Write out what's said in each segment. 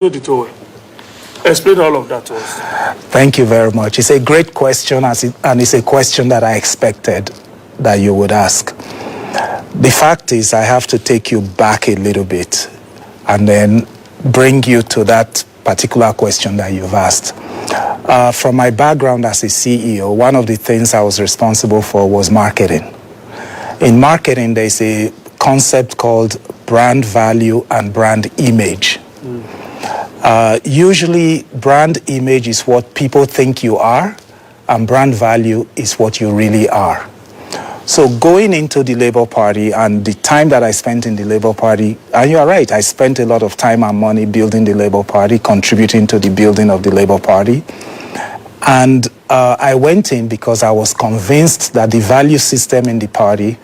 Explain all of that to us. Thank you very much. It's a great question, and it's a question that I expected that you would ask. The fact is, I have to take you back a little bit and then bring you to that particular question that you've asked. From my background as a CEO, one of the things I was responsible for was marketing. In marketing, there's a concept called brand value and brand image. Usually, brand image is what people think you are, and brand value is what you really are. So going into the Labour Party and the time that I spent in the Labour Party, and you are right, I spent a lot of time and money building the Labour Party, contributing to the building of the Labour Party. And I went in because I was convinced that the value system in the party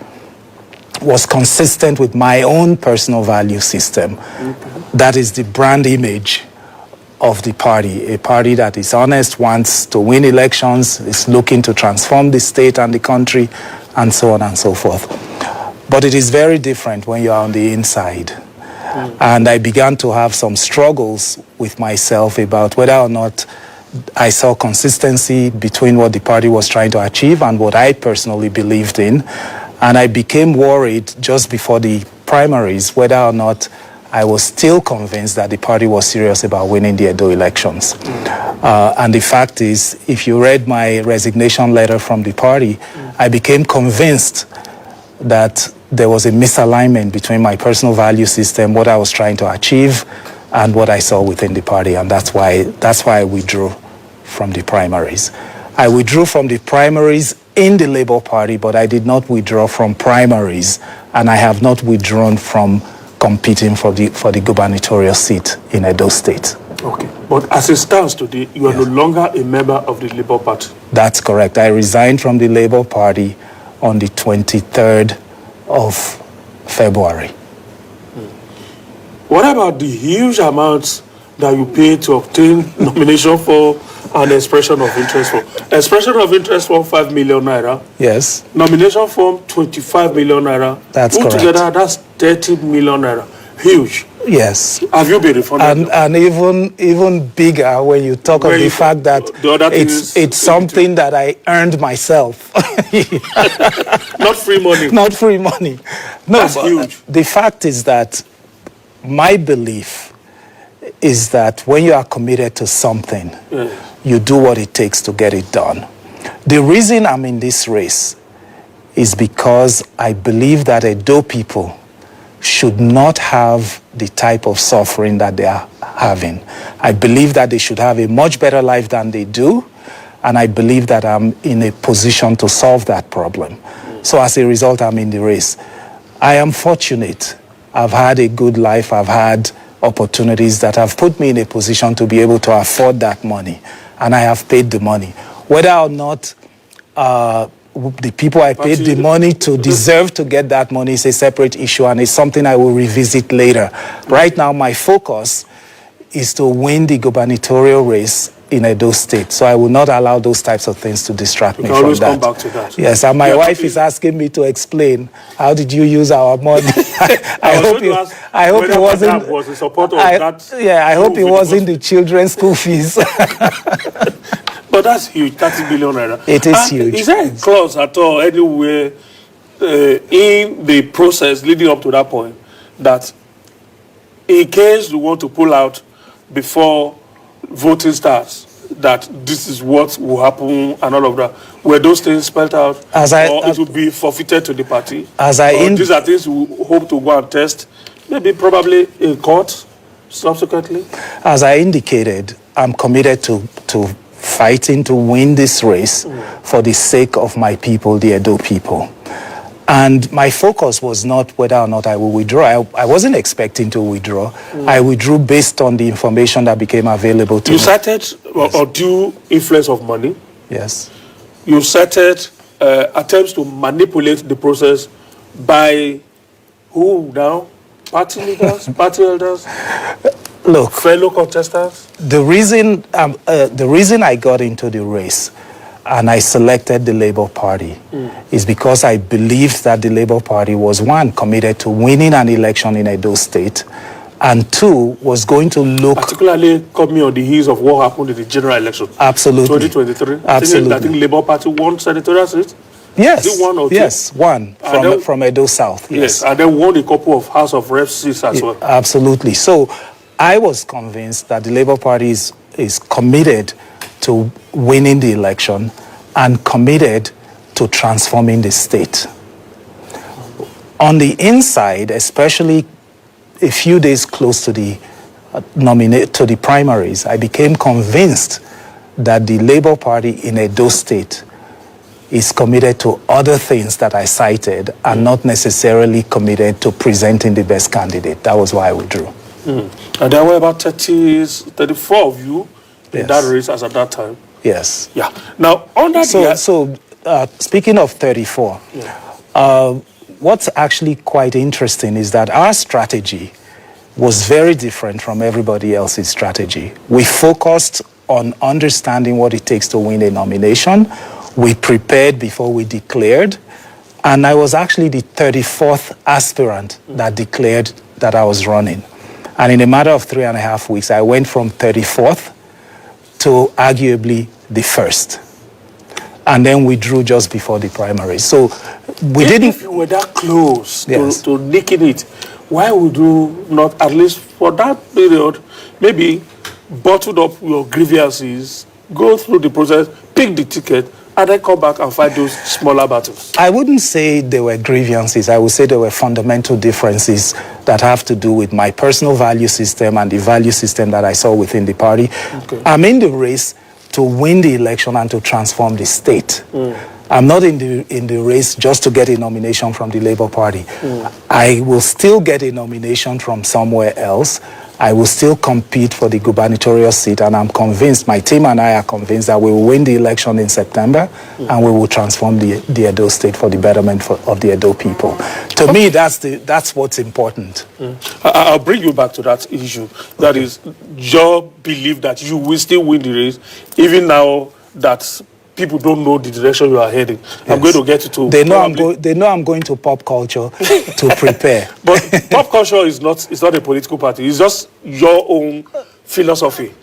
was consistent with my own personal value system. That is the brand image of the party, a party that is honest, wants to win elections, is looking to transform the state and the country, and so on and so forth. But it is very different when you are on the inside. And I began to have some struggles with myself about whether or not I saw consistency between what the party was trying to achieve and what I personally believed in. And I became worried just before the primaries whether or not I was still convinced that the party was serious about winning the Edo elections. And the fact is, if you read my resignation letter from the party, I became convinced that there was a misalignment between my personal value system, what I was trying to achieve, and what I saw within the party. And that's why I withdrew from the primaries. I withdrew from the primaries in the Labour Party, but I did not withdraw from primaries, and I have not withdrawn from competing for the gubernatorial seat in Edo State. Okay, but as it stands today, you are no longer a member of the Labour Party. That's correct. I resigned from the Labour Party on the 23rd of February. What about the huge amounts that you pay to obtain nomination for an expression of interest form? Expression of interest form, 5 million naira. Yes. Nomination form, 25 million naira. That's correct. Together, that's 30 million naira. Huge. Yes. Have you been refunded? And even bigger when you talk of the fact that it's something that I earned myself. Not free money. Not free money. No, that's huge. The fact is that my belief is that when you are committed to something, you do what it takes to get it done. The reason I'm in this race is because I believe that Edo people should not have the type of suffering that they are having. I believe that they should have a much better life than they do, and I believe that I'm in a position to solve that problem. So as a result, I'm in the race. I am fortunate. I've had a good life. I've had opportunities that have put me in a position to be able to afford that money, and I have paid the money. Whether or not the people I paid the money to deserve to get that money is a separate issue, and it's something I will revisit later. Right now, my focus is to win the gubernatorial race in Edo State, so I will not allow those types of things to distract me from that. Always come back to that. Yes, and my wife is asking me to explain how did you use our money. I hope it wasn't. Was the support of that? Yeah, I hope it wasn't the children's school fees. But that's huge, 30 billion naira. It is huge. Is there a clause at all anywhere in the process leading up to that point that in case you want to pull out before voting starts, that this is what will happen and all of that? Were those things spelled out? Or it will be forfeited to the party? These are things we hope to go and test, maybe probably in court subsequently? As I indicated, I'm committed to fighting to win this race for the sake of my people, the Edo people. And my focus was not whether or not I will withdraw. I wasn't expecting to withdraw. I withdrew based on the information that became available to me. You cited undue influence of money. Yes. You cited attempts to manipulate the process by who now? Party leaders, party elders? Look, fellow contestants? The reason I got into the race and I selected the Labour Party is because I believed that the Labour Party was, one, committed to winning an election in Edo State, and two, was going to look... Particularly coming on the heels of what happened in the general election. Absolutely. 2023. Absolutely. I think Labour Party won senatorial seats. Yes. Is it one or two? Yes, one from Edo South. Yes, and then won a couple of House of Reps seats as well. Absolutely. So I was convinced that the Labour Party is committed to winning the election and committed to transforming the state. On the inside, especially a few days close to the primaries, I became convinced that the Labour Party in Edo State is committed to other things that I cited and not necessarily committed to presenting the best candidate. That was why I withdrew. And there were about 34 of you in that race as at that time. Yes. Yeah. Now, speaking of 34, what's actually quite interesting is that our strategy was very different from everybody else's strategy. We focused on understanding what it takes to win a nomination. We prepared before we declared. And I was actually the 34th aspirant that declared that I was running. And in a matter of 3.5 weeks, I went from 34th to arguably the first. And then we drew just before the primary. So if you were that close to nicking it, why would you not, at least for that period, maybe bottled up your grievances, go through the process, pick the ticket, and then come back and fight those smaller battles? I wouldn't say there were grievances. I would say there were fundamental differences that have to do with my personal value system and the value system that I saw within the party. Okay. I'm in the race to win the election and to transform the state. I'm not in the race just to get a nomination from the Labour Party. I will still get a nomination from somewhere else. I will still compete for the gubernatorial seat, and I'm convinced, my team and I are convinced that we will win the election in September and we will transform the Edo State for the betterment of the Edo people. To me, that's what's important. I'll bring you back to that issue. That is your belief that you will still win the race, even now that people don't know the direction you are heading. Yes. I'm going to get to... They know I'm going to PUP Culture to prepare. But PUP Culture is not a political party. It's just your own philosophy.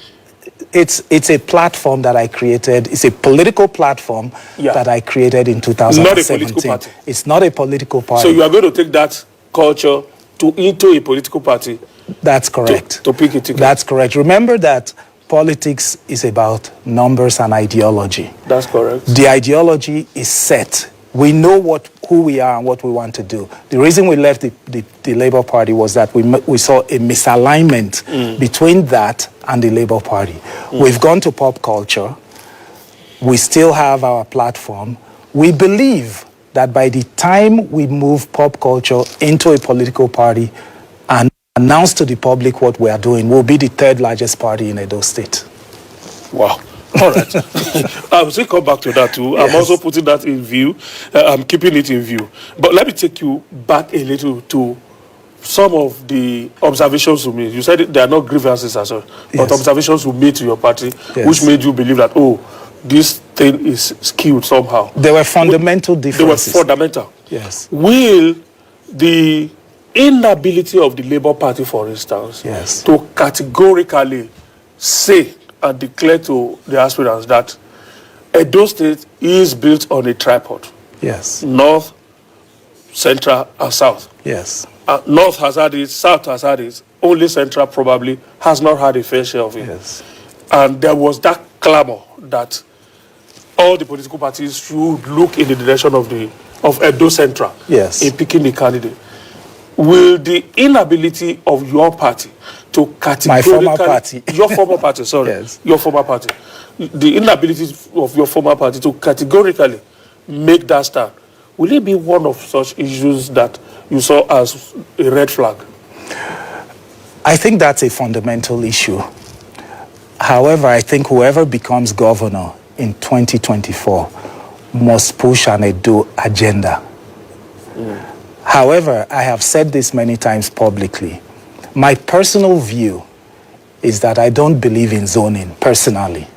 It's a platform that I created. It's a political platform that I created in 2017. Not a political party. It's not a political party. So you are going to take that culture into a political party? That's correct. To pick a ticket? That's correct. Remember that politics is about numbers and ideology. That's correct. The ideology is set. We know who we are and what we want to do. The reason we left the Labour Party was that we saw a misalignment between that and the Labour Party. We've gone to PUP Culture. We still have our platform. We believe that by the time we move PUP Culture into a political party and announce to the public what we are doing, we'll be the third largest party in Edo State. Wow. All right. I will still come back to that too. Yes. I'm also putting that in view. I'm keeping it in view. But let me take you back a little to some of the observations you made. You said there are not grievances as well, but observations you made to your party, which made you believe that, this thing is skewed somehow. There were fundamental differences. They were fundamental. Yes. Will the inability of the Labour Party, for instance, to categorically say and declare to the aspirants that Edo State is built on a tripod. Yes. North, Central, and South. Yes. North has had it, South has had it. Only Central probably has not had a fair share of it. Yes. And there was that clamor that all the political parties should look in the direction of Edo Central in picking the candidate. Will the inability of your party to categorically... My former party. Your former party, sorry. Yes. Your former party. The inability of your former party to categorically make that stand, will it be one of such issues that you saw as a red flag? I think that's a fundamental issue. However, I think whoever becomes governor in 2024 must push an Edo agenda. However, I have said this many times publicly. My personal view is that I don't believe in zoning, personally.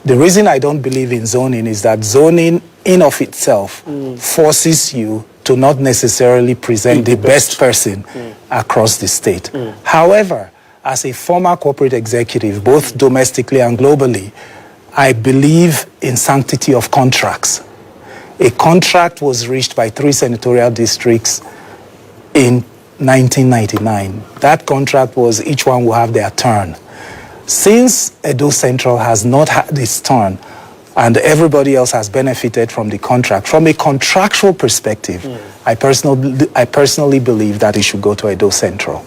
The reason I don't believe in zoning is that zoning in of itself forces you to not necessarily present the best person across the state. However, as a former corporate executive, both domestically and globally, I believe in sanctity of contracts. A contract was reached by 3 senatorial districts in 1999. That contract was each one will have their turn. Since Edo Central has not had its turn, and everybody else has benefited from the contract, from a contractual perspective, I personally believe that it should go to Edo Central.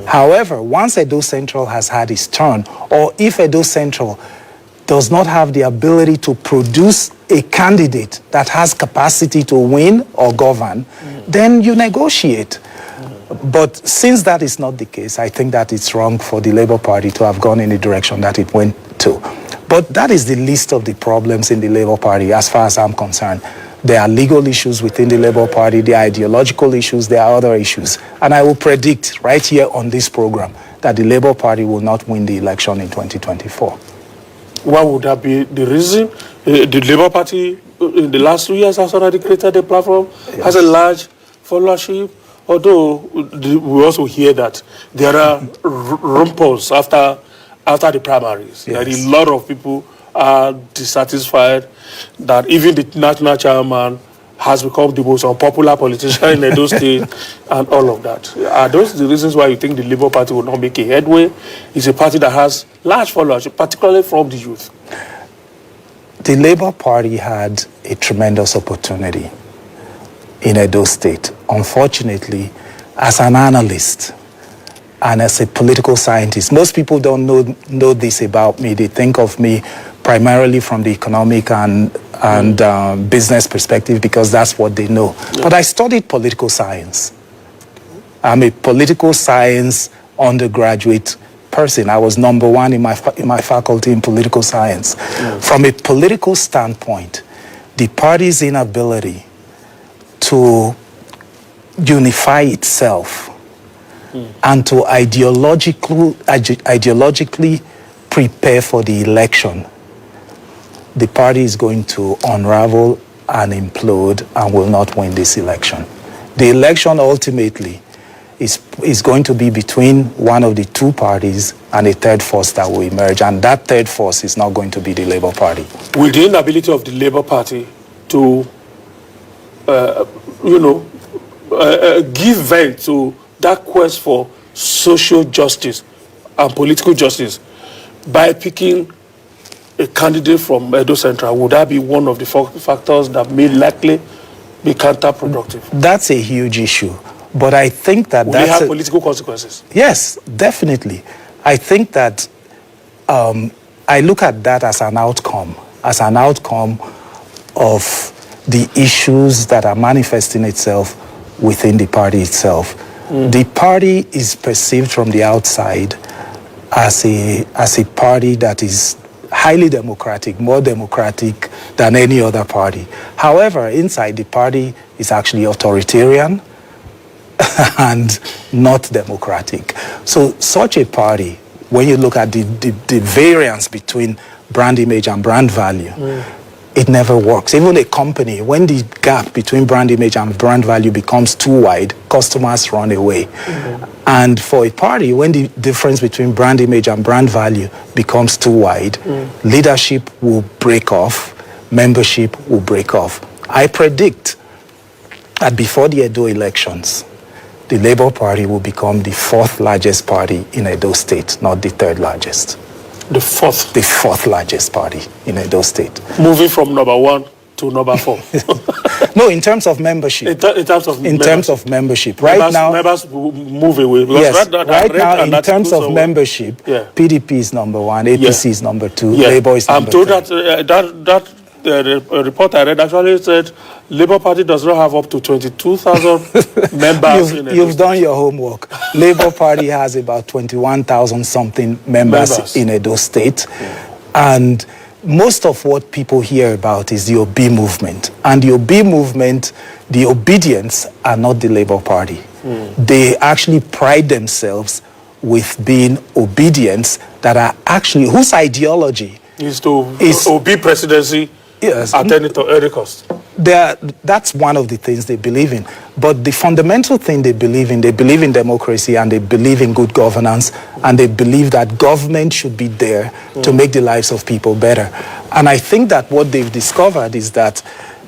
However, once Edo Central has had its turn, or if Edo Central does not have the ability to produce a candidate that has capacity to win or govern, then you negotiate. But since that is not the case, I think that it's wrong for the Labour Party to have gone in the direction that it went to. But that is the least of the problems in the Labour Party as far as I'm concerned. There are legal issues within the Labour Party, there are ideological issues, there are other issues. And I will predict right here on this program that the Labour Party will not win the election in 2024. What would that be the reason? The Labour Party in the last 2 years has already created a platform, has a large followership, although we also hear that there are rumors after the primaries. Yes. That a lot of people are dissatisfied that even the national chairman has become the most unpopular politician in Edo State and all of that. Are those the reasons why you think the Labour Party will not make a headway? It's a party that has large followership, particularly from the youth. The Labour Party had a tremendous opportunity in Edo State. Unfortunately, as an analyst and as a political scientist, most people don't know this about me. They think of me primarily from the economic and business perspective because that's what they know. Yeah. But I studied political science. I'm a political science undergraduate person. I was number one in my faculty in political science. Yeah. From a political standpoint, the party's inability to unify itself and to ideologically prepare for the election, the party is going to unravel and implode and will not win this election. The election ultimately is going to be between one of the two parties and a third force that will emerge, and that third force is not going to be the Labour Party. Will the inability of the Labour Party to give vent to that quest for social justice and political justice by picking a candidate from Edo Central, would that be one of the factors that may likely be counterproductive? That's a huge issue. But I think that will it have political consequences? Yes, definitely. I think that I look at that as an outcome of the issues that are manifesting itself within the party itself. The party is perceived from the outside as a party that is highly democratic, more democratic than any other party. However, inside the party is actually authoritarian and not democratic. So such a party, when you look at the variance between brand image and brand value, it never works. Even a company, when the gap between brand image and brand value becomes too wide, customers run away. And for a party, when the difference between brand image and brand value becomes too wide, leadership will break off, membership will break off. I predict that before the Edo elections, the Labour Party will become the 4th largest party in Edo State, not the 3rd largest. The 4th? The 4th largest party in Edo State. Moving from number 1 to number 4. No, in terms of membership. In terms of membership. Right now, members move away. Yes, right now, in terms of membership, PDP is number 1, APC is number 2, Labour is number 3. I'm told that a report I read actually said Labour Party does not have up to 22,000 members. You've done your homework. Labour Party has about 21,000 something members in Edo State. And most of what people hear about is the OB movement. And the OB movement, the obedience are not the Labour Party. They actually pride themselves with being obedience that are actually, whose ideology is to OB presidency at any cost. That's one of the things they believe in. But the fundamental thing they believe in democracy, and they believe in good governance, and they believe that government should be there to make the lives of people better. And I think that what they've discovered is that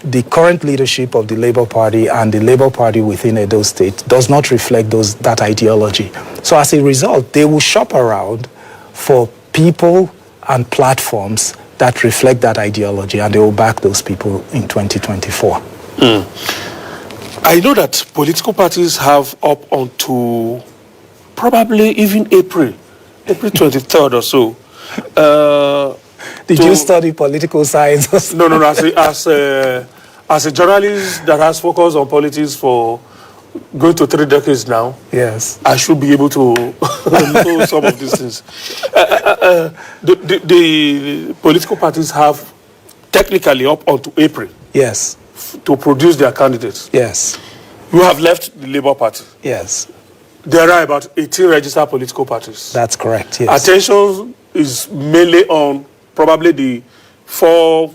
the current leadership of the Labour Party and the Labour Party within Edo State does not reflect that ideology. So as a result, they will shop around for people and platforms that reflect that ideology, and they will back those people in 2024. I know that political parties have up until probably even April 23rd or so. Did you study political science? No. As a journalist that has focused on politics for going to 3 decades now, yes, I should be able to know some of these things. The political parties have technically up until April, yes, to produce their candidates. Yes. You have left the Labour Party. Yes. There are about 18 registered political parties. That's correct, yes. Attention is mainly on probably the four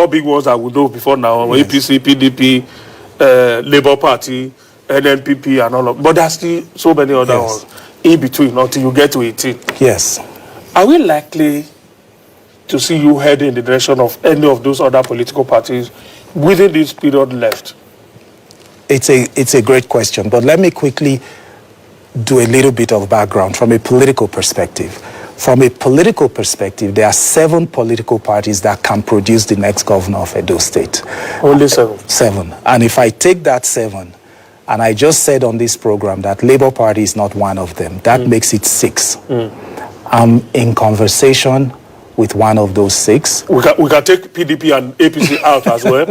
big ones that we know before now, yes. APC, PDP, Labour Party, NNPP, and all of. But there's still so many other ones in between until you get to 18. Yes. Are we likely to see you head in the direction of any of those other political parties within this period left? It's a great question, but let me quickly do a little bit of background from a political perspective. From a political perspective, there are 7 political parties that can produce the next governor of Edo State. Only 7? 7. And if I take that 7, and I just said on this program that Labour Party is not one of them, that makes it 6. I'm in conversation with one of those 6. We can take PDP and APC out as well.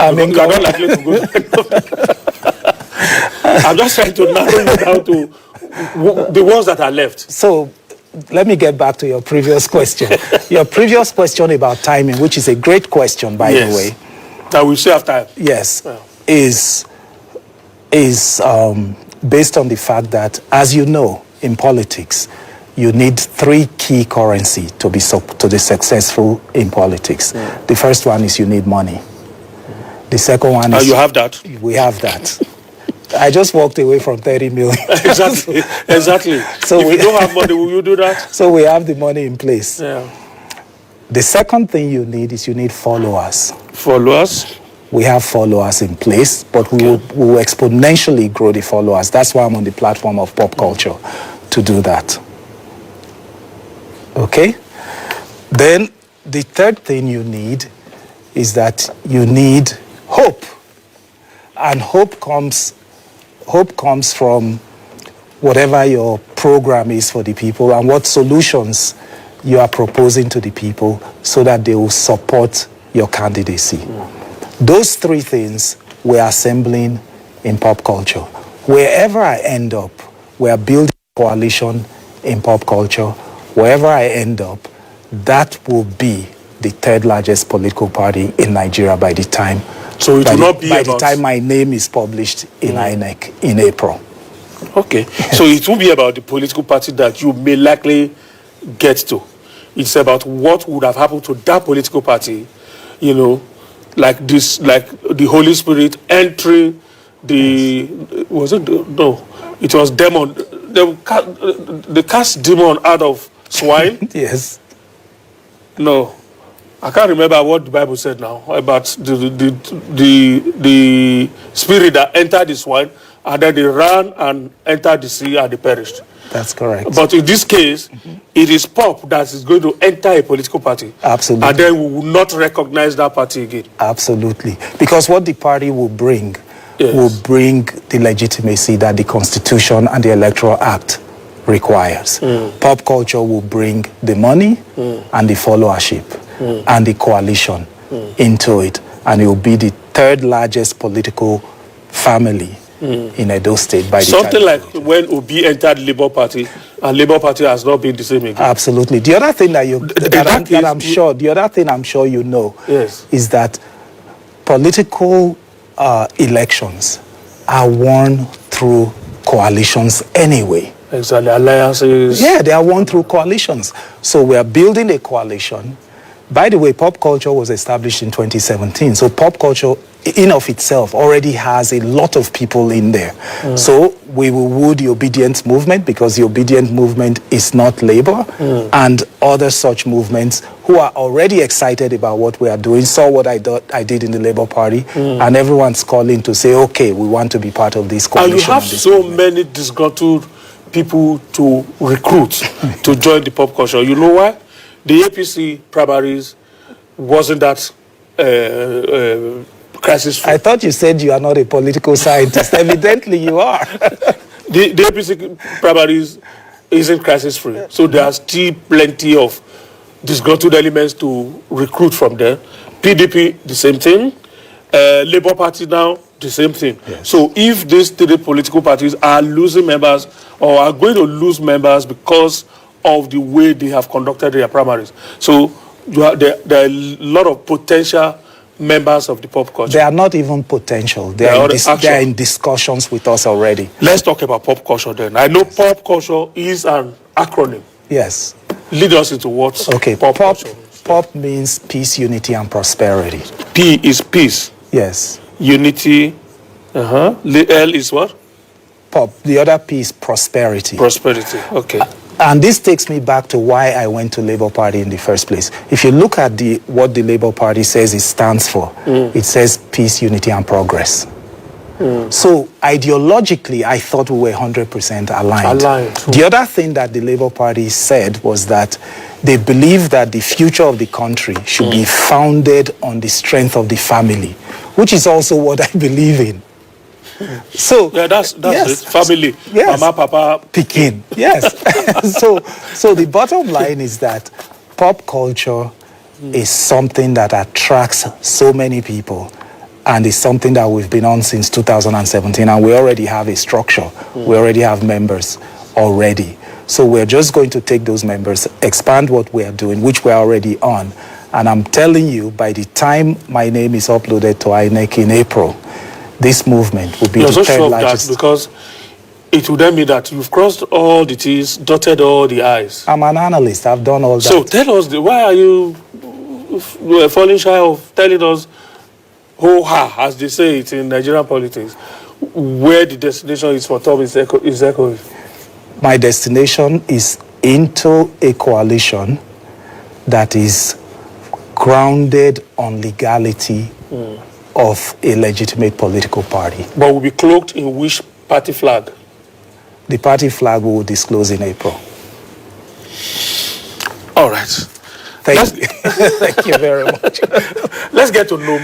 I'm not likely to go. I'm just trying to narrow you down to the ones that are left. So let me get back to your previous question. Your previous question about timing, which is a great question, by the way. That we say after. Yes, is based on the fact that, as you know, in politics, you need 3 key currency to be successful in politics. The first one is you need money. The second one is... you have that? We have that. I just walked away from 30 million. Exactly. So if you don't have money, will you do that? So we have the money in place. Yeah. The second thing you need is you need followers. Followers? We have followers in place, but we will exponentially grow the followers. That's why I'm on the platform of PUP Culture, to do that. Okay? Then the third thing you need is that you need hope. And hope comes from whatever your program is for the people and what solutions you are proposing to the people so that they will support your candidacy. Those 3 things we're assembling in PUP Culture. Wherever I end up, we're building a coalition in PUP Culture. Wherever I end up, that will be the 3rd largest political party in Nigeria by the time. So it will not be by the time my name is published in INEC in April. Okay. So it won't be about the political party that you may likely get to. It's about what would have happened to that political party, you know, like this, like the Holy Spirit entering the, was it, no, it was demon, the cast demon out of swine. Yes. No, I can't remember what the Bible said now about the spirit that entered the swine, and then they ran and entered the sea and they perished. That's correct. But in this case, it is PUP that is going to enter a political party. Absolutely. And then we will not recognize that party again. Absolutely. Because what the party will bring will bring the legitimacy that the Constitution and the Electoral Act requires. PUP Culture will bring the money and the followership and the coalition into it. And it will be the 3rd largest political family in Edo State by the time. Something like when Obi entered Labour Party, and Labour Party has not been the same again. Absolutely. The other thing the other thing I'm sure you know is that political elections are won through coalitions anyway. Exactly, alliances. Yeah, they are won through coalitions. So we are building a coalition By the way, PUP Culture was established in 2017. So PUP Culture in of itself already has a lot of people in there. So we will woo the obedience movement, because the obedient movement is not labor, and other such movements who are already excited about what we are doing, saw what I did in the Labour Party, and everyone's calling to say, okay, we want to be part of this coalition. And you have so many disgruntled people to recruit to join the PUP Culture. You know why? The APC primaries wasn't that crisis-free. I thought you said you are not a political scientist. Evidently, you are. The APC primaries isn't crisis-free. So there are still plenty of disgruntled elements to recruit from there. PDP, the same thing. Labour Party now, the same thing. Yes. So if these three political parties are losing members or are going to lose members because of the way they have conducted their primaries, so there are a lot of potential members of the PUP Culture. They are not even potential. They are in discussions with us already. Let's talk about PUP Culture then. I know PUP Culture is an acronym. Yes. Lead us into what PUP Culture means. PUP means peace, unity, and prosperity. P is peace. Yes. Unity. L is what? PUP. The other P is prosperity. Prosperity. Okay. And this takes me back to why I went to Labour Party in the first place. If you look at what the Labour Party says it stands for, it says peace, unity, and progress. So ideologically, I thought we were 100% aligned. The other thing that the Labour Party said was that they believe that the future of the country should be founded on the strength of the family, which is also what I believe in. So yeah, that's yes. it. Family, yes. Mama, Papa, Pekin. Yes. so the bottom line is that PUP culture is something that attracts so many people, and it's something that we've been on since 2017, and we already have a structure. We already have members already. So we're just going to take those members, expand what we are doing, which we're already on. And I'm telling you, by the time my name is uploaded to INEC in April, this movement will be the third largest. That because it would then mean that you've crossed all the T's, dotted all the I's. I'm an analyst. I've done all that. So tell us, why are you falling shy of telling us, as they say it in Nigerian politics, where the destination is for Tom Iseghohi? My destination is into a coalition that is grounded on legality of a legitimate political party. But will be cloaked in which party flag? The party flag we will disclose in April. All right. Thank you. Thank you very much. Let's get to know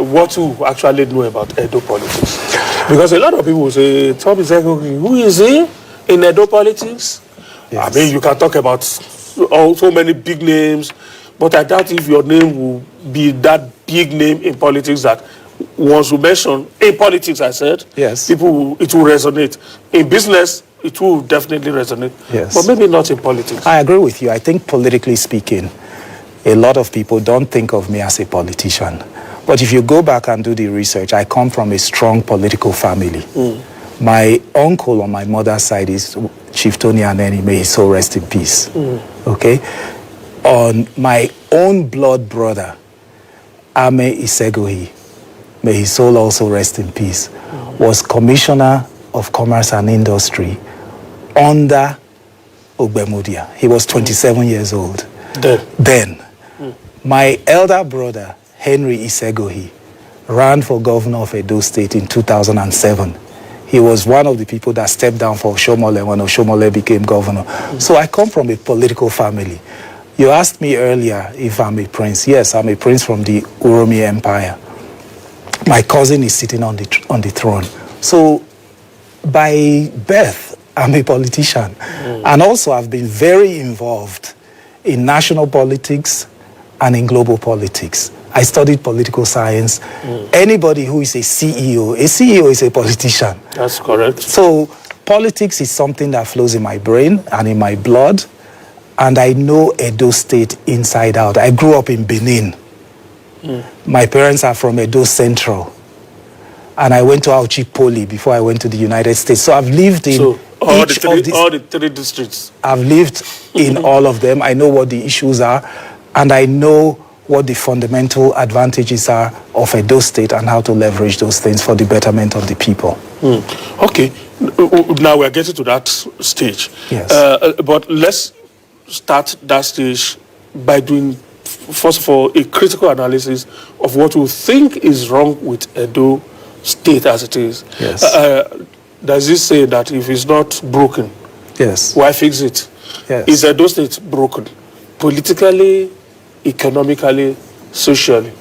what you actually know about Edo politics. Because a lot of people say, Tom Iseghohi, who is he in Edo politics? Yes. I mean, you can talk about so many big names, but I doubt if your name will be that big name in politics that once you mention in politics, I said, yes, it will resonate. In business, it will definitely resonate. Yes. But maybe not in politics. I agree with you. I think politically speaking, a lot of people don't think of me as a politician. But if you go back and do the research, I come from a strong political family. My uncle on my mother's side is Chief Tony Aneni, may his soul rest in peace. Okay? On my own blood brother, Ame Iseghohi, may his soul also rest in peace, was Commissioner of Commerce and Industry under Ogbemudia. He was 27 years old. Then. My elder brother, Henry Iseghohi, ran for governor of Edo State in 2007. He was one of the people that stepped down for Oshomole when Oshomole became governor. So I come from a political family. You asked me earlier if I'm a prince. Yes, I'm a prince from the Uromi Empire. My cousin is sitting on the throne. So by birth, I'm a politician. And also I've been very involved in national politics and in global politics. I studied political science. Anybody who is a CEO is a politician. That's correct. So politics is something that flows in my brain and in my blood. And I know Edo State inside out. I grew up in Benin. My parents are from Edo Central. And I went to Auchi Poly before I went to the United States. So I've lived in all the three districts. I've lived in all of them. I know what the issues are. And I know what the fundamental advantages are of Edo State and how to leverage those things for the betterment of the people. Okay, now we're getting to that stage. Yes. But let's start that stage by doing, first of all, a critical analysis of what we think is wrong with Edo State as it is. Yes. Does this say that if it's not broken, Yes. why fix it? Yes. Is Edo State broken? Politically, economically, socially?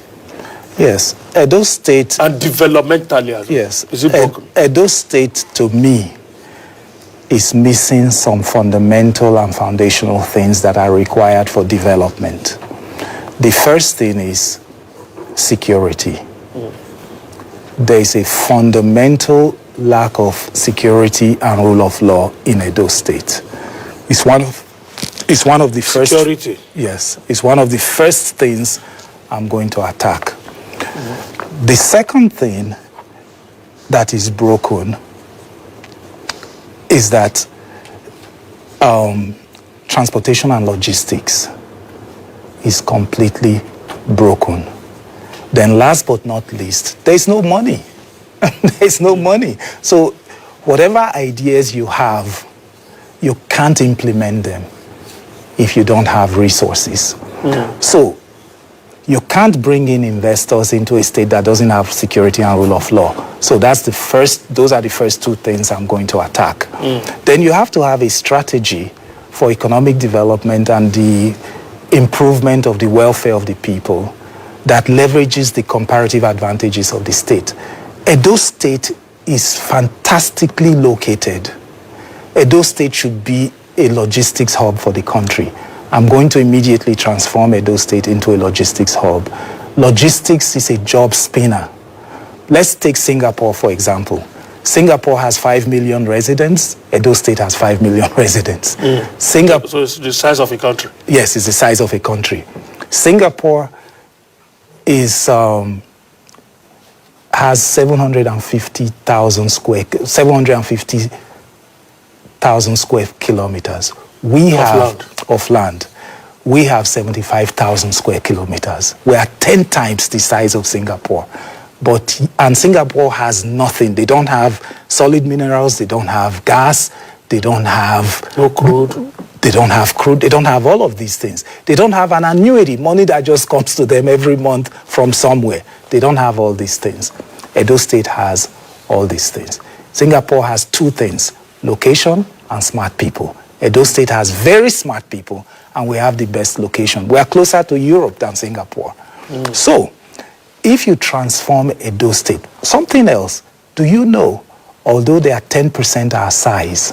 Yes. Edo State... And developmentally as well. Yes. Is it broken? Edo State, to me, is missing some fundamental and foundational things that are required for development. The first thing is security. There is a fundamental lack of security and rule of law in Edo State. It's one of the first... Security? Yes. It's one of the first things I'm going to attack. The second thing that is broken is that transportation and logistics is completely broken. Then last but not least, there's no money. There's no money. So whatever ideas you have, you can't implement them if you don't have resources. So you can't bring in investors into a state that doesn't have security and rule of law. So those are the first two things I'm going to attack. Then you have to have a strategy for economic development and the improvement of the welfare of the people that leverages the comparative advantages of the state. Edo State is fantastically located. Edo State should be a logistics hub for the country. I'm going to immediately transform Edo State into a logistics hub. Logistics is a job spinner. Let's take Singapore, for example. Singapore has 5 million residents. Edo State has 5 million residents. Singapore... So it's the size of a country? Yes, it's the size of a country. Singapore is... has 750,000 square kilometers. We have of land. We have 75,000 square kilometers. We are 10 times the size of Singapore. And Singapore has nothing. They don't have solid minerals. They don't have gas. They don't have crude. They don't have crude. They don't have all of these things. They don't have an annuity, money that just comes to them every month from somewhere. They don't have all these things. Edo State has all these things. Singapore has two things, location and smart people. Edo State has very smart people, and we have the best location. We are closer to Europe than Singapore. So, if you transform Edo State, something else, do you know, although they are 10% our size,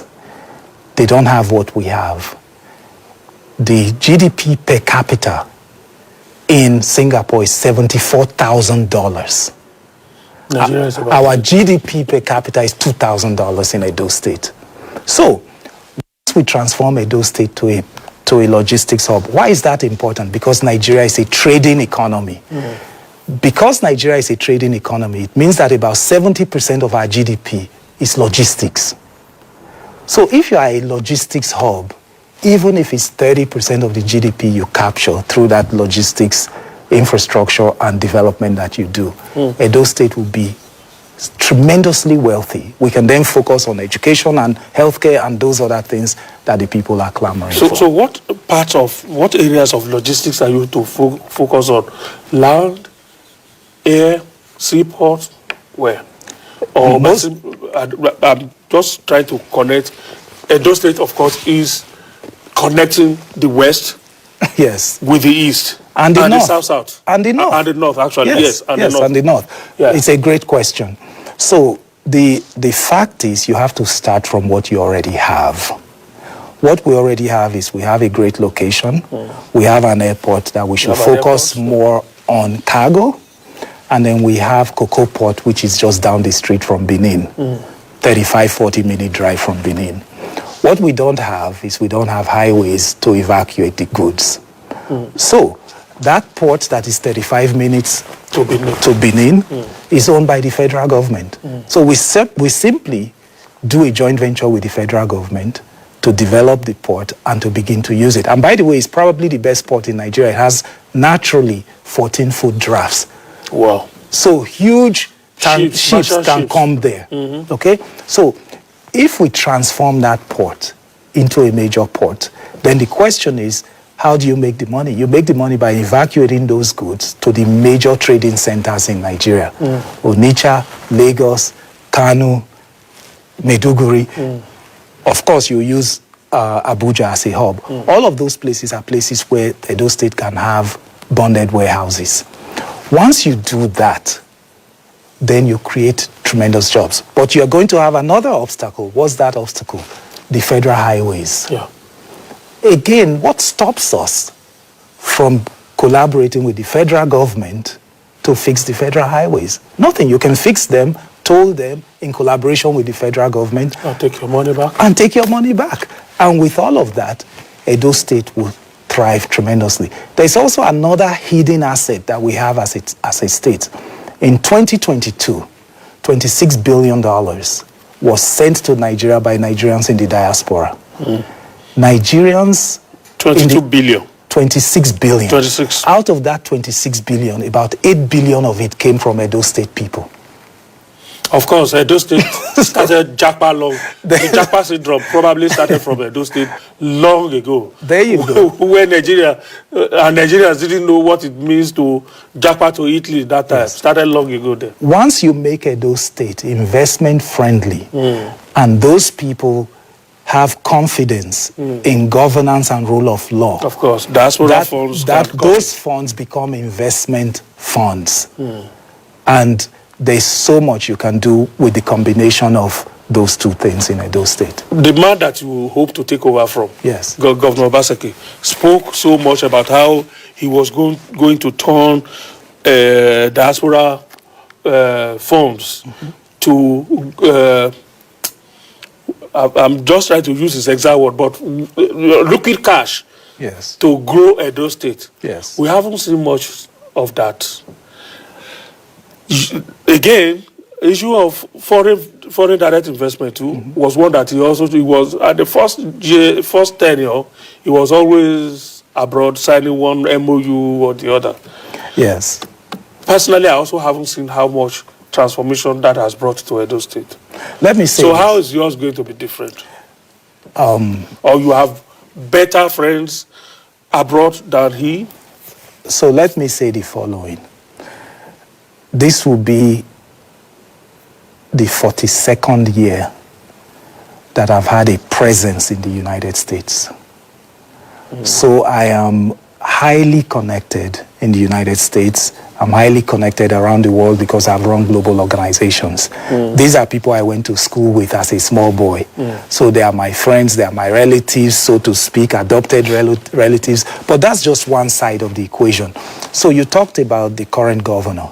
they don't have what we have. The GDP per capita in Singapore is $74,000. Our GDP per capita is $2,000 in Edo State. So, once we transform Edo State to a logistics hub, why is that important? Because Nigeria is a trading economy. Because Nigeria is a trading economy, it means that about 70% of our GDP is logistics. So if you are a logistics hub, even if it's 30% of the GDP you capture through that logistics infrastructure and development that you do, Edo State will be tremendously wealthy. We can then focus on education and healthcare and those other things that the people are clamoring for. So what areas of logistics are you to focus on? Land, air, seaport, where? Or I'm just trying to connect. Edo State, of course, is connecting the west yes. with the east. And the north. The south. And the north. And the north, actually. Yes, and the north. Yeah. It's a great question. So the fact is you have to start from what you already have. What we already have is we have a great location. We have an airport that we should focus more on cargo. And then we have Cocoa Port, which is just down the street from Benin. 35, 40-minute drive from Benin. What we don't have is we don't have highways to evacuate the goods. So that port that is 35 minutes to Benin is owned by the federal government. So we simply do a joint venture with the federal government to develop the port and to begin to use it. And by the way, it's probably the best port in Nigeria. It has naturally 14-foot drafts. Wow. So huge ships can come there. Okay? So if we transform that port into a major port, then the question is, how do you make the money? You make the money by evacuating those goods to the major trading centers in Nigeria. Onitsha, Lagos, Kano, Maiduguri. Of course, you use Abuja as a hub. All of those places are places where Edo State can have bonded warehouses. Once you do that, then you create tremendous jobs. But you're going to have another obstacle. What's that obstacle? The federal highways. Yeah. Again, what stops us from collaborating with the federal government to fix the federal highways? Nothing. You can fix them, toll them in collaboration with the federal government. And take your money back. And take your money back. And with all of that, Edo State will thrive tremendously. There's also another hidden asset that we have as a state. In 2022, $26 billion was sent to Nigeria by Nigerians in the diaspora. Nigerians... 22 billion. 26 billion. 26. Out of that 26 billion, about 8 billion of it came from Edo State people. Of course, Edo State started Jackpot long. The Jackpot syndrome probably started from Edo State long ago. There you go. When Nigeria and Nigerians didn't know what it means to Jackpot to Italy that time. Yes. Started long ago there. Once you make Edo State investment friendly, and those people have confidence in governance and rule of law. Of course, that's what those funds become investment funds. And there's so much you can do with the combination of those two things in Edo State. The man that you hope to take over from, yes, Governor Obaseki, spoke so much about how he was going to turn diaspora funds to... I'm just trying to use his exact word, but liquid cash, yes, to grow Edo State. Yes. We haven't seen much of that. Again, issue of foreign direct investment too was one that he was at the first tenure. He was always abroad signing one MOU or the other. Yes. Personally, I also haven't seen how much transformation that has brought to Edo State. Let me say. So how is yours going to be different? Or you have better friends abroad than he? So let me say the following. This will be the 42nd year that I've had a presence in the United States. So I am highly connected in the United States. I'm highly connected around the world because I've run global organizations. These are people I went to school with as a small boy. So they are my friends, they are my relatives, so to speak, adopted relatives. But that's just one side of the equation. So you talked about the current governor.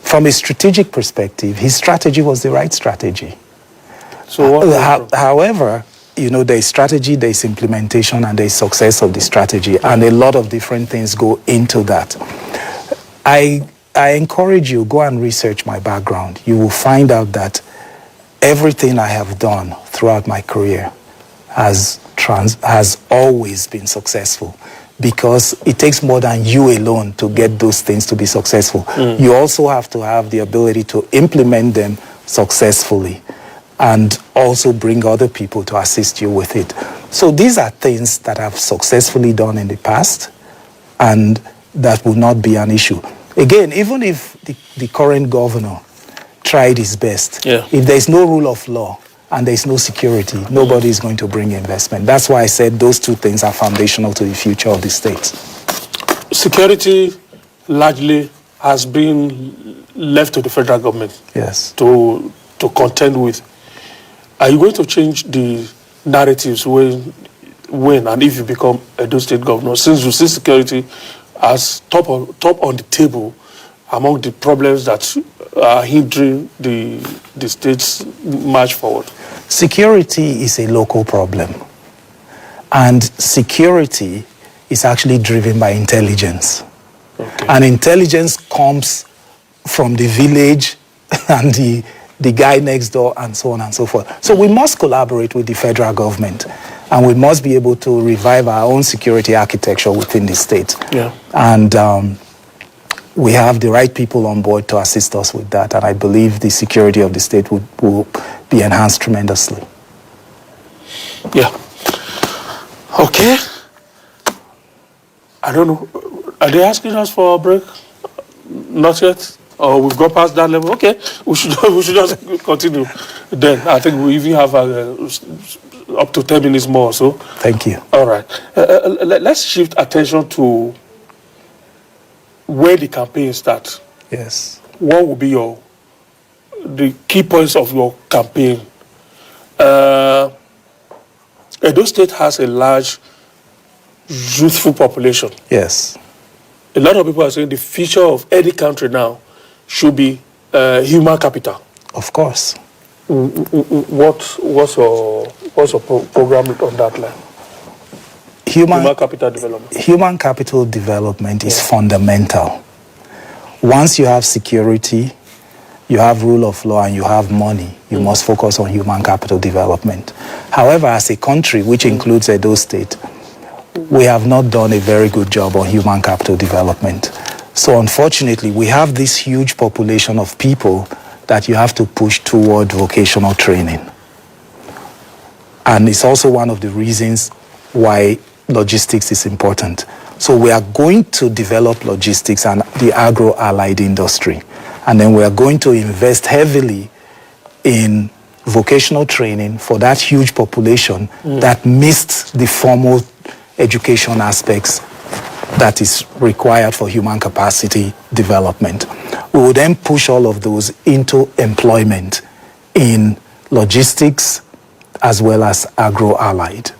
From a strategic perspective, his strategy was the right strategy. So however, you know, there is strategy, there is implementation, and there is success of the strategy. And a lot of different things go into that. I encourage you, go and research my background. You will find out that everything I have done throughout my career has always been successful, because it takes more than you alone to get those things to be successful. You also have to have the ability to implement them successfully and also bring other people to assist you with it. So these are things that I've successfully done in the past, and that will not be an issue. Again, even if the current governor tried his best, if there's no rule of law and there's no security, nobody is going to bring investment. That's why I said those two things are foundational to the future of the state. Security largely has been left to the federal government, yes, to contend with. Are you going to change the narratives when and if you become Edo State governor, since you see security as top on the table among the problems that are hindering the state's march forward? Security is a local problem, and security is actually driven by intelligence. And intelligence comes from the village and the guy next door and so on and so forth. So we must collaborate with the federal government. And we must be able to revive our own security architecture within the state. Yeah. And we have the right people on board to assist us with that. And I believe the security of the state will be enhanced tremendously. Yeah. Okay. I don't know. Are they asking us for a break? Not yet? Or we've got past that level? Okay. We should just continue. Then I think we even have up to 10 minutes more. So. Thank you. All right. Let's shift attention to where the campaign starts. Yes. What will be the key points of your campaign? Edo State has a large youthful population. Yes. A lot of people are saying the future of any country now should be human capital. Of course. What's your program on that line? Human capital development. Human capital development is fundamental. Once you have security, you have rule of law, and you have money, you must focus on human capital development. However, as a country, which includes Edo State, we have not done a very good job on human capital development. So unfortunately, we have this huge population of people that you have to push toward vocational training. And it's also one of the reasons why logistics is important. So we are going to develop logistics and the agro-allied industry. And then we are going to invest heavily in vocational training for that huge population that missed the formal education aspects that is required for human capacity development. We will then push all of those into employment in logistics as well as agro-allied.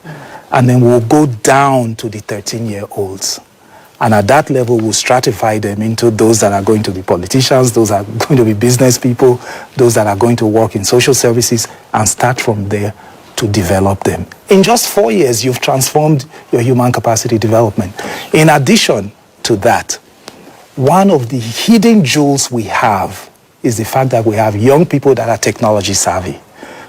And then we'll go down to the 13-year-olds. And at that level, we'll stratify them into those that are going to be politicians, those that are going to be business people, those that are going to work in social services, and start from there to develop them. In just 4 years, you've transformed your human capacity development. In addition to that, one of the hidden jewels we have is the fact that we have young people that are technology savvy.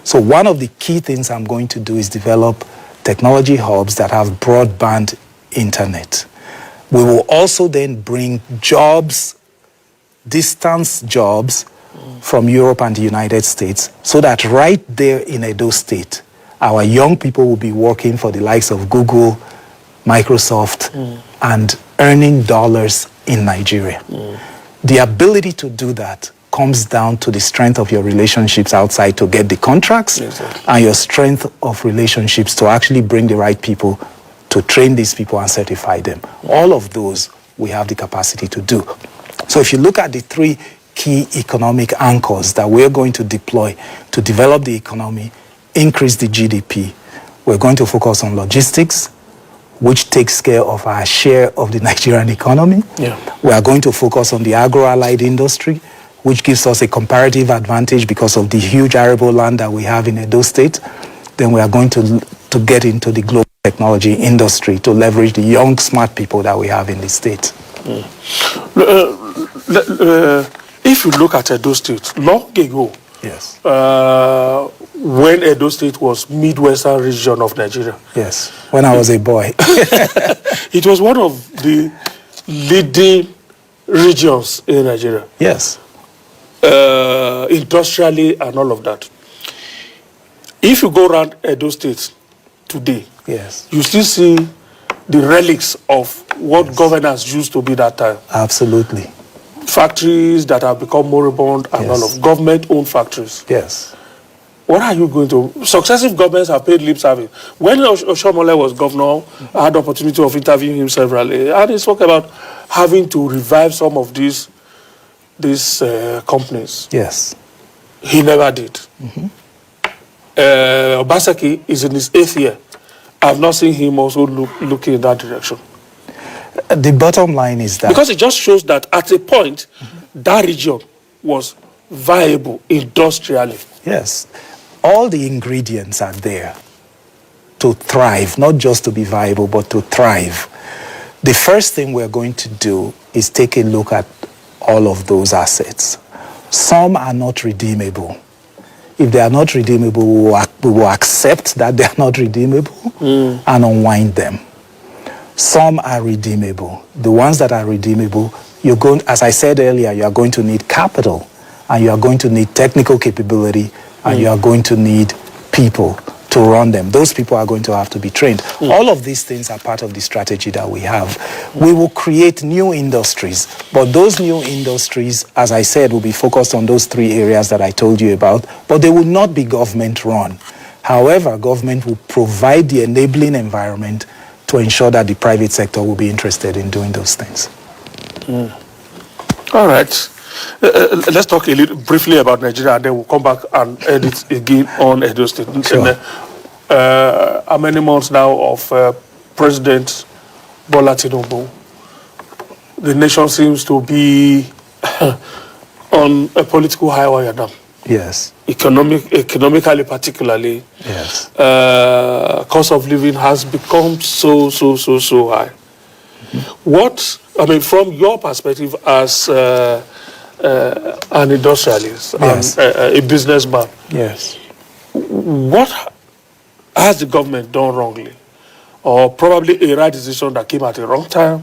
So one of the key things I'm going to do is develop technology hubs that have broadband internet. We will also then bring jobs, distance jobs from Europe and the United States, so that right there in Edo State, our young people will be working for the likes of Google, Microsoft, and earning dollars in Nigeria. The ability to do that comes down to the strength of your relationships outside to get the contracts, and your strength of relationships to actually bring the right people to train these people and certify them. All of those we have the capacity to do. So if you look at the three key economic anchors that we're going to deploy to develop the economy, increase the GDP, we're going to focus on logistics, which takes care of our share of the Nigerian economy. We are going to focus on the agro-allied industry, which gives us a comparative advantage because of the huge arable land that we have in Edo State. Then we are going to get into the global technology industry to leverage the young, smart people that we have in the state. If you look at Edo State, long ago, yes, when Edo State was Midwestern region of Nigeria. Yes, when I was a boy. It was one of the leading regions in Nigeria. Yes. Industrially and all of that. If you go around Edo State today, yes, you still see the relics of what governance used to be that time. Absolutely. Factories that have become moribund and all of government-owned factories. Yes. What are you going to... Successive governments have paid lip service. When Oshomole was governor, I had the opportunity of interviewing him severally, and he spoke about having to revive some of these companies. Yes. He never did. Obaseki is in his 8th year. I've not seen him also looking in that direction. The bottom line is that... Because it just shows that at a point, that region was viable industrially. Yes. All the ingredients are there to thrive, not just to be viable, but to thrive. The first thing we're going to do is take a look at all of those assets. Some are not redeemable. If they are not redeemable, we will accept that they are not redeemable and unwind them. Some are redeemable. The ones that are redeemable, as I said earlier, you are going to need capital, and you are going to need technical capability, and you are going to need people to run them. Those people are going to have to be trained. All of these things are part of the strategy that we have. We will create new industries, but those new industries, as I said, will be focused on those 3 areas that I told you about, but they will not be government run. However, government will provide the enabling environment to ensure that the private sector will be interested in doing those things. All right. Let's talk a little briefly about Nigeria, and then we'll come back and edit again on Edo State. Sure. How many months now of President Bola Tinubu? The nation seems to be on a political high wire now. Yes. Economically, particularly. Yes. Cost of living has become so high. What, I mean, from your perspective as an industrialist, yes, and a businessman, yes, what has the government done wrongly? Or probably a right decision that came at a wrong time,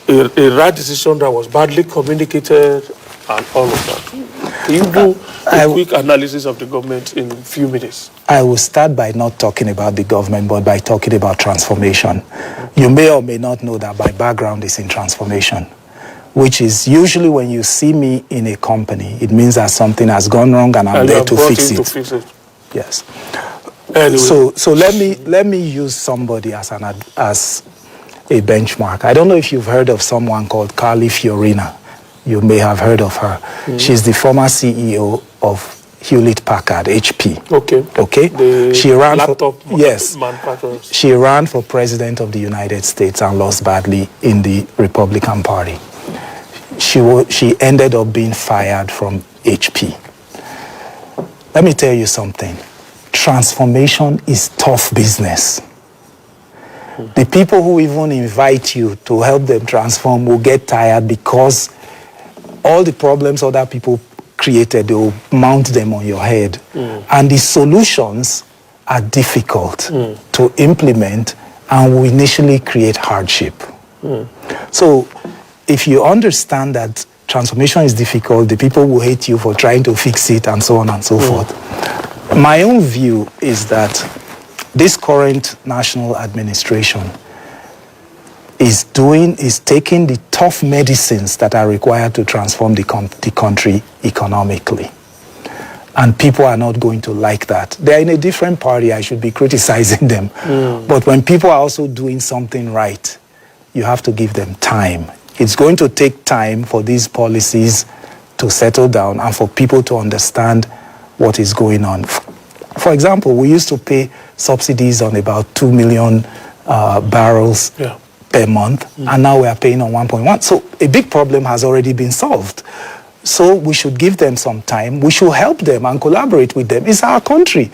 a right decision that was badly communicated, and all of that? Can you do a quick analysis of the government in a few minutes? I will start by not talking about the government, but by talking about transformation. You may or may not know that my background is in transformation, which is usually when you see me in a company, it means that something has gone wrong and I'm there to fix it. Yes. Anyway. So let me use somebody as a benchmark. I don't know if you've heard of someone called Carly Fiorina. You may have heard of her. She's the former CEO of Hewlett Packard, HP. Okay. She ran She ran for president of the United States and lost badly in the Republican Party. She ended up being fired from HP. Let me tell you something. Transformation is tough business. The people who even invite you to help them transform will get tired because all the problems other people created, they will mount them on your head. And the solutions are difficult to implement and will initially create hardship. So if you understand that transformation is difficult, the people will hate you for trying to fix it and so on and so forth. My own view is that this current national administration is taking the tough medicines that are required to transform the country economically. And people are not going to like that. They're in a different party, I should be criticizing them. But when people are also doing something right, you have to give them time. It's going to take time for these policies to settle down and for people to understand what is going on. For example, we used to pay subsidies on about 2 million barrels per month, and now we are paying on 1.1. So a big problem has already been solved. So we should give them some time. We should help them and collaborate with them. It's our country.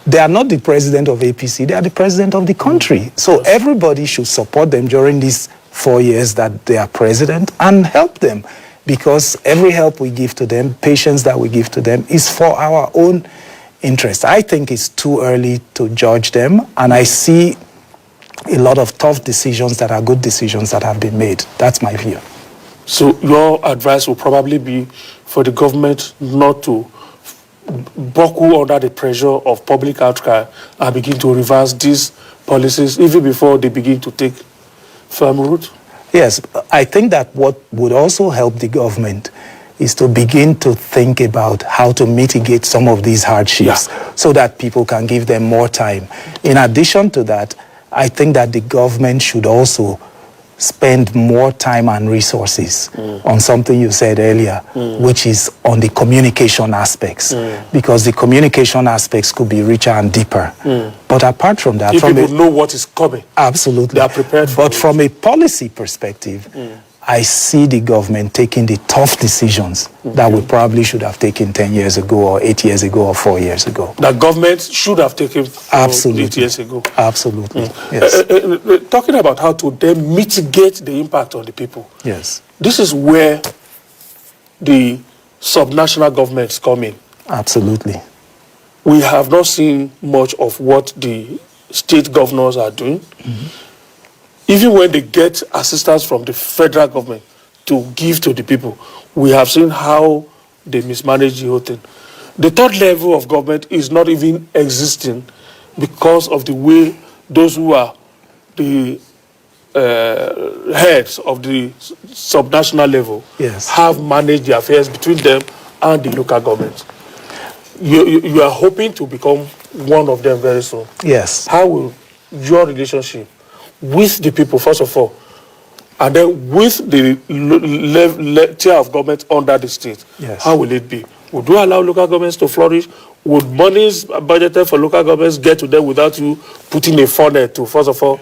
They are not the president of APC. They are the president of the country. So everybody should support them during these 4 years that they are president and help them, because every help we give to them, patience that we give to them, is for our own interest. I think it's too early to judge them, and I see a lot of tough decisions that are good decisions that have been made. That's my view. So your advice will probably be for the government not to buckle under the pressure of public outcry and begin to reverse these policies even before they begin to take firm root? Yes, I think that what would also help the government is to begin to think about how to mitigate some of these hardships so that people can give them more time. In addition to that, I think that the government should also spend more time and resources on something you said earlier, which is on the communication aspects, because the communication aspects could be richer and deeper. But apart from that, if people know what is coming, absolutely, they are prepared for it. But from a policy perspective, I see the government taking the tough decisions that we probably should have taken 10 years ago or 8 years ago or 4 years ago. The government should have taken 8 years ago. Absolutely. Yes. Talking about how to then mitigate the impact on the people. Yes. This is where the subnational governments come in. Absolutely. we have not seen much of what the state governors are doing. Even when they get assistance from the federal government to give to the people, we have seen how they mismanage the whole thing. The third level of government is not even existing because of the way those who are the heads of the subnational level have managed the affairs between them and the local government. You are hoping to become one of them very soon. Yes. How will your relationship with the people, first of all, and then with the tier of government under the state, how will it be? Would you allow local governments to flourish? Would monies budgeted for local governments get to them without you putting a funnel to, first of all,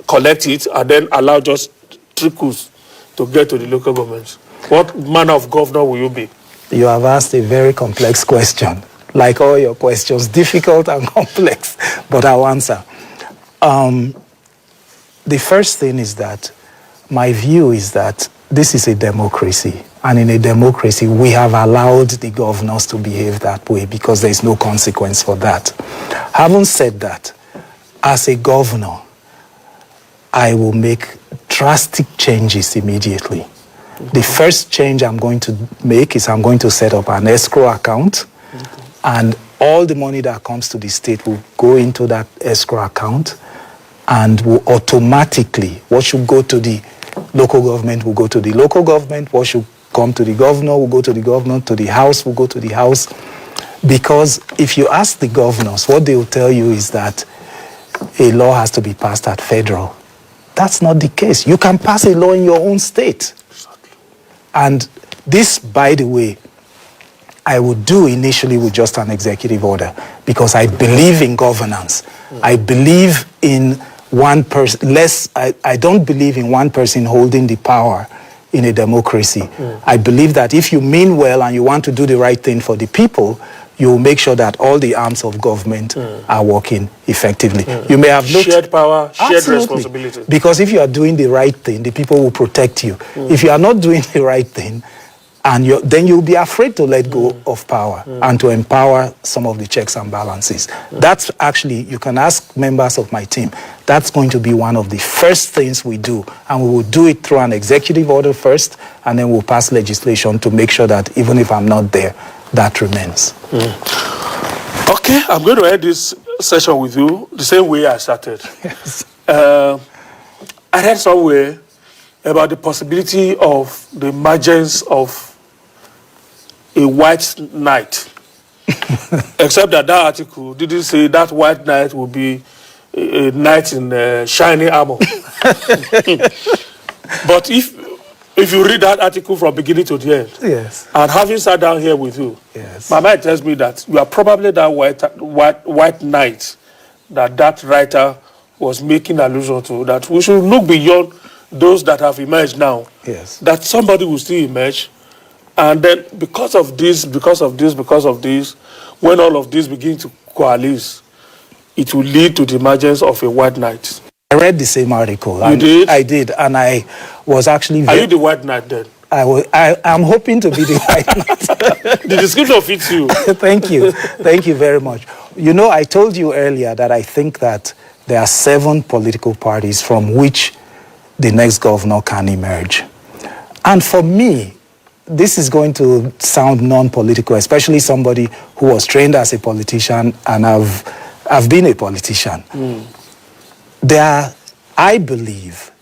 collect it and then allow just trickles to get to the local governments? What manner of governor will you be? You have asked a very complex question. Like all your questions, difficult and complex, but I'll answer. The first thing is that my view is that this is a democracy. And in a democracy, we have allowed the governors to behave that way because there is no consequence for that. Having said that, as a governor, I will make drastic changes immediately. The first change I'm going to make is I'm going to set up an escrow account, and all the money that comes to the state will go into that escrow account and will automatically, what should go to the local government will go to the local government, what should come to the governor will go to the governor, to the house will go to the house. Because if you ask the governors, what they will tell you is that a law has to be passed at federal. That's not the case. You can pass a law in your own state. And this, by the way, I would do initially with just an executive order because I believe in governance. I believe in one person, I don't believe in one person holding the power in a democracy. I believe that if you mean well and you want to do the right thing for the people, you will make sure that all the arms of government are working effectively. You may have looked... Shared power, shared responsibility. Because if you are doing the right thing, the people will protect you. If you are not doing the right thing, and then you'll be afraid to let go of power and to empower some of the checks and balances. That's actually, you can ask members of my team, that's going to be one of the first things we do. And we will do it through an executive order first, and then we'll pass legislation to make sure that even if I'm not there, that remains. Okay, I'm going to end this session with you the same way I started. Yes. I heard somewhere about the possibility of the emergence of a white knight. Except that article didn't say that white knight will be a knight in shiny armor. But if you read that article from beginning to the end, and having sat down here with you, my mind tells me that you are probably that white knight that writer was making allusion to, that we should look beyond those that have emerged now, that somebody will still emerge. And then because of this, when all of this begin to coalesce, it will lead to the emergence of a white knight. I read the same article. You did? I did, and I was actually... Are you the white knight then? I'm hoping to be the white knight. The description fits you. Thank you. Thank you very much. You know, I told you earlier that I think that there are 7 political parties from which the next governor can emerge. And for me, this is going to sound non-political, especially somebody who was trained as a politician and I've been a politician. I believe,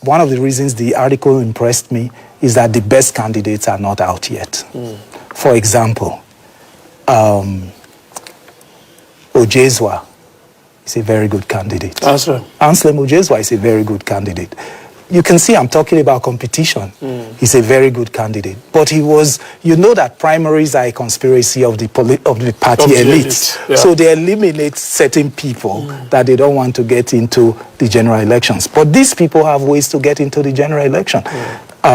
one of the reasons the article impressed me is that the best candidates are not out yet. For example, Ojezwa is a very good candidate. Anselm Ojezwa is a very good candidate. You can see I'm talking about competition. He's a very good candidate. But he was, you know that primaries are a conspiracy of the party elite. So they eliminate certain people that they don't want to get into the general elections. But these people have ways to get into the general election.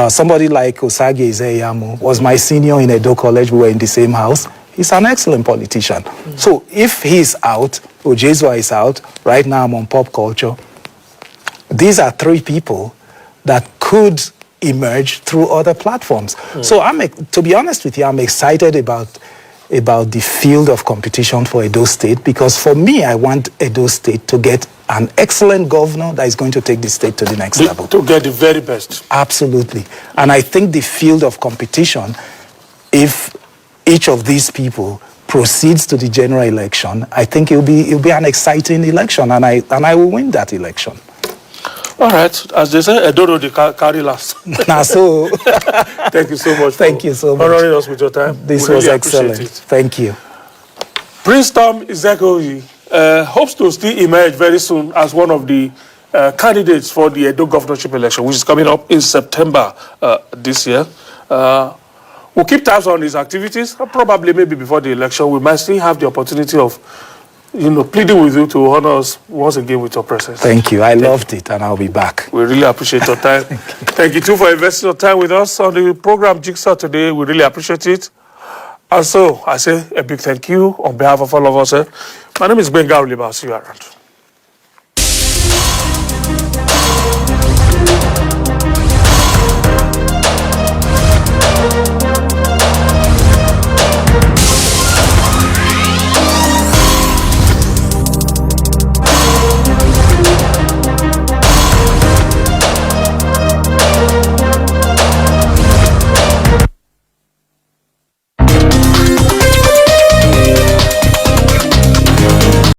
Somebody like Osage Ezeyamu was my senior in Edo College. We were in the same house. He's an excellent politician. So if he's out, Ojezwa is out, right now I'm on PUP Culture. These are 3 people that could emerge through other platforms. So to be honest with you, I'm excited about about the field of competition for Edo State, because for me, I want Edo State to get an excellent governor that is going to take the state to the next level. To get the very best. Absolutely. And I think the field of competition, if each of these people proceeds to the general election, I think it'll be an exciting election, and I will win that election. All right. As they say, Edo the carry last. Now, so thank you so much. Thank you so much. Honoring us with your time. This we was really excellent. Thank you. Prince Tom Iseghohi hopes to still emerge very soon as one of the candidates for the Edo governorship election, which is coming up in September this year. We'll keep tabs on his activities. Probably maybe before the election, we might still have the opportunity of, pleading with you to honor us once again with your presence. Thank you. I loved it, and I'll be back. We really appreciate your time. Thank you too for investing your time with us on the program Jigsaw today. We really appreciate it. And so I say a big thank you on behalf of all of us. My name is Benga Oliver. I'll see you around.